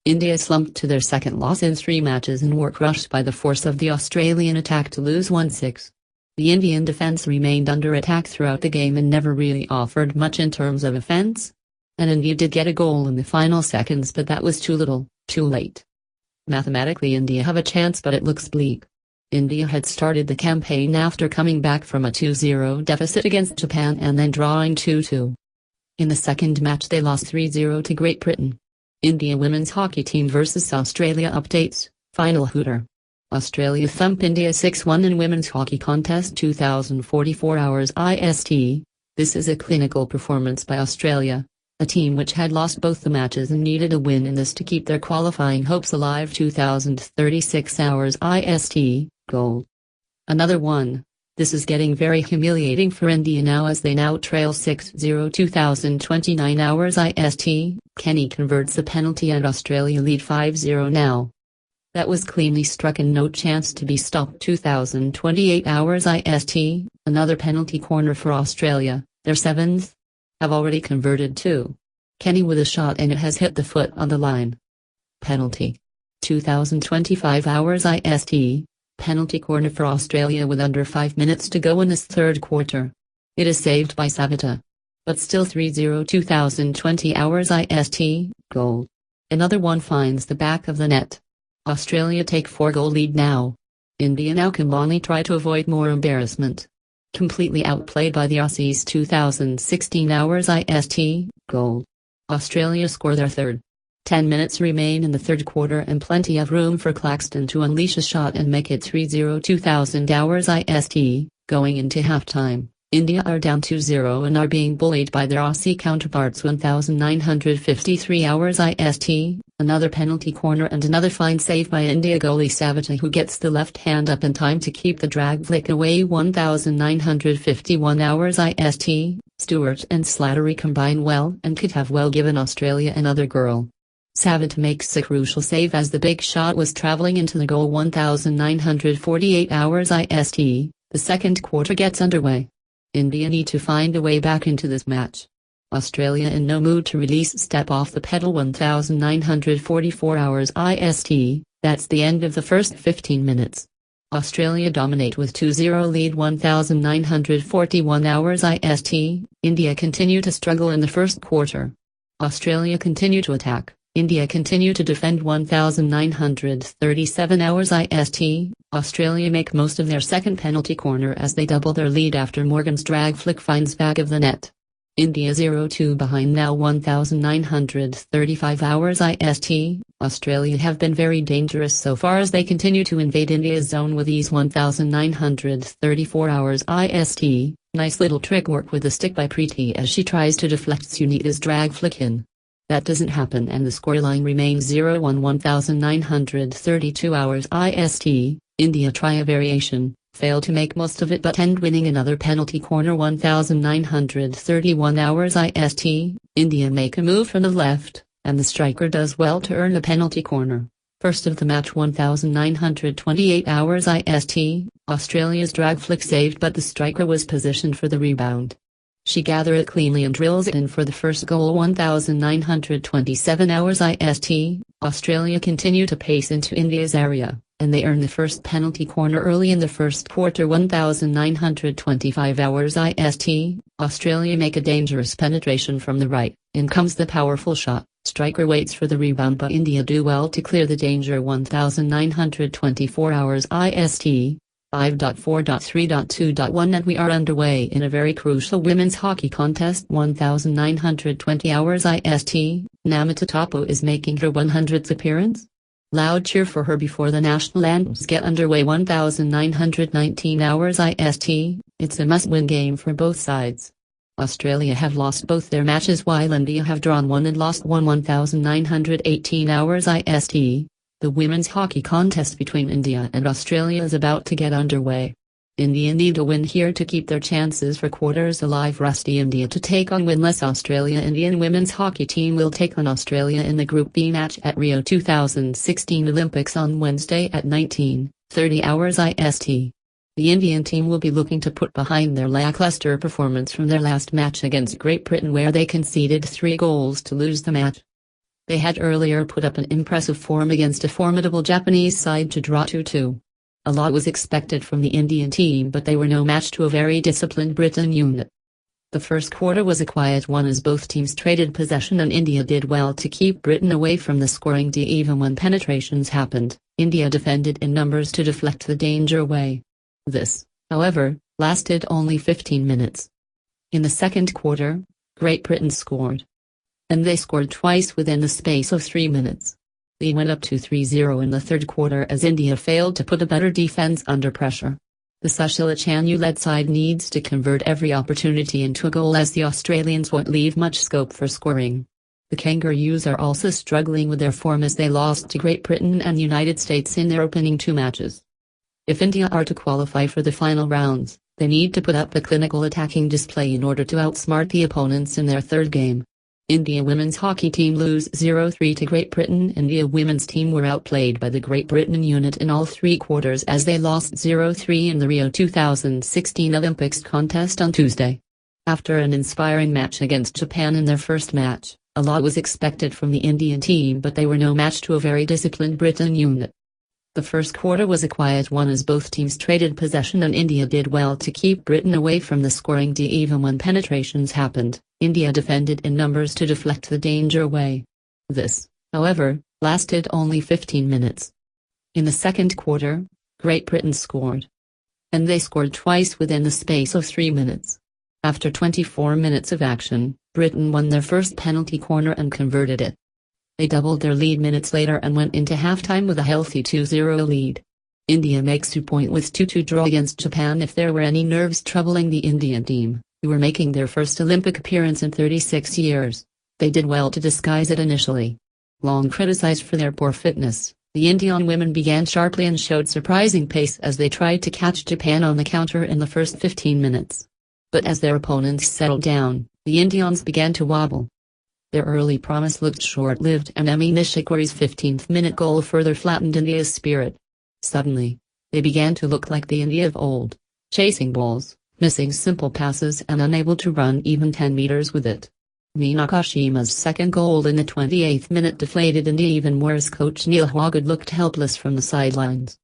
India slumped to their second loss in 3 matches and were crushed by the force of the Australian attack to lose 1-6. The Indian defence remained under attack throughout the game and never really offered much in terms of offence. And India did get a goal in the final seconds, but that was too little, too late. Mathematically India have a chance, but it looks bleak. India had started the campaign after coming back from a 2-0 deficit against Japan and then drawing 2-2. In the second match they lost 3-0 to Great Britain. India women's hockey team versus Australia updates, final hooter. Australia thump India 6-1 in women's hockey contest 2044 hours IST. This is a clinical performance by Australia, a team which had lost both the matches and needed a win in this to keep their qualifying hopes alive. 2036 hours IST, goal. Another one. This is getting very humiliating for India now as they now trail 6-0. 2029 hours IST, Kenny converts the penalty and Australia lead 5-0 now. That was cleanly struck and no chance to be stopped. 2028 hours IST, another penalty corner for Australia, their 7th. Have already converted 2. Kenny with a shot and it has hit the foot on the line. Penalty. 2025 hours IST. Penalty corner for Australia with under 5 minutes to go in this third quarter. It is saved by Savita. But still 3-0. 2020 hours IST, goal. Another one finds the back of the net. Australia take 4-goal lead now. India now can only try to avoid more embarrassment. Completely outplayed by the Aussies. 2016 hours IST, goal. Australia score their third. 10 minutes remain in the third quarter and plenty of room for Claxton to unleash a shot and make it 3-0. 2000 hours IST, going into halftime, India are down 2-0 and are being bullied by their Aussie counterparts. 1953 hours IST, another penalty corner and another fine save by India goalie Savita, who gets the left hand up in time to keep the drag flick away. 1951 hours IST, Stewart and Slattery combine well and could have well given Australia another girl. Savita makes a crucial save as the big shot was travelling into the goal. 1948 hours IST, the second quarter gets underway. India need to find a way back into this match. Australia in no mood to release step off the pedal. 1944 hours IST, that's the end of the first 15 minutes. Australia dominate with 2-0 lead. 1941 hours IST, India continue to struggle in the first quarter. Australia continue to attack. India continue to defend. 1937 hours IST, Australia make most of their second penalty corner as they double their lead after Morgan's drag flick finds back of the net. India 0-2 behind now. 1935 hours IST, Australia have been very dangerous so far as they continue to invade India's zone with ease. 1934 hours IST, nice little trick work with the stick by Preeti as she tries to deflect Sunita's drag flick in. That doesn't happen and the scoreline remains 0-1. 1932 hours IST, India try a variation, fail to make most of it but end winning another penalty corner. 1931 hours IST, India make a move from the left, and the striker does well to earn a penalty corner. First of the match. 1928 hours IST, Australia's drag flick saved but the striker was positioned for the rebound. She gathered it cleanly and drills it in for the first goal. 1927 hours IST, Australia continue to pace into India's area, and they earn the first penalty corner early in the first quarter. 1925 hours IST, Australia make a dangerous penetration from the right, in comes the powerful shot, striker waits for the rebound but India do well to clear the danger. 1924 hours IST, 5.4.3.2.1 and we are underway in a very crucial women's hockey contest. 1920 hours IST, Namita Tapo is making her 100th appearance. Loud cheer for her before the national anthems get underway. 1919 hours IST, it's a must-win game for both sides. Australia have lost both their matches while India have drawn one and lost one. 1918 hours IST, the women's hockey contest between India and Australia is about to get underway. India need a win here to keep their chances for quarters alive. Rusty India to take on winless Australia. Indian women's hockey team will take on Australia in the Group B match at Rio 2016 Olympics on Wednesday at 19:30 hours IST. The Indian team will be looking to put behind their lackluster performance from their last match against Great Britain where they conceded 3 goals to lose the match. They had earlier put up an impressive form against a formidable Japanese side to draw 2-2. A lot was expected from the Indian team, but they were no match to a very disciplined Britain unit. The first quarter was a quiet one as both teams traded possession and India did well to keep Britain away from the scoring D. Even when penetrations happened, India defended in numbers to deflect the danger away. This, however, lasted only 15 minutes. In the second quarter, Great Britain scored. And they scored twice within the space of 3 minutes. They went up to 3-0 in the third quarter as India failed to put a better defense under pressure. The Sushila Chanu-led side needs to convert every opportunity into a goal as the Australians won't leave much scope for scoring. The Kangaroos are also struggling with their form as they lost to Great Britain and United States in their opening 2 matches. If India are to qualify for the final rounds, they need to put up a clinical attacking display in order to outsmart the opponents in their third game. India women's hockey team lose 0-3 to Great Britain. India women's team were outplayed by the Great Britain unit in all 3 quarters as they lost 0-3 in the Rio 2016 Olympics contest on Tuesday. After an inspiring match against Japan in their first match, a lot was expected from the Indian team, but they were no match to a very disciplined Britain unit. The first quarter was a quiet one as both teams traded possession and India did well to keep Britain away from the scoring D. Even when penetrations happened, India defended in numbers to deflect the danger away. This, however, lasted only 15 minutes. In the second quarter, Great Britain scored. And they scored twice within the space of 3 minutes. After 24 minutes of action, Britain won their first penalty corner and converted it. They doubled their lead minutes later and went into halftime with a healthy 2-0 lead. India makes 2 points with 2-2 draw against Japan. If there were any nerves troubling the Indian team, who were making their first Olympic appearance in 36 years, they did well to disguise it initially. Long criticized for their poor fitness, the Indian women began sharply and showed surprising pace as they tried to catch Japan on the counter in the first 15 minutes. But as their opponents settled down, the Indians began to wobble. Their early promise looked short-lived and Emi Nishikori's 15th-minute goal further flattened India's spirit. Suddenly, they began to look like the India of old, chasing balls, missing simple passes and unable to run even 10 meters with it. Nakashima's second goal in the 28th minute deflated India even more as coach Neil Hawgood looked helpless from the sidelines.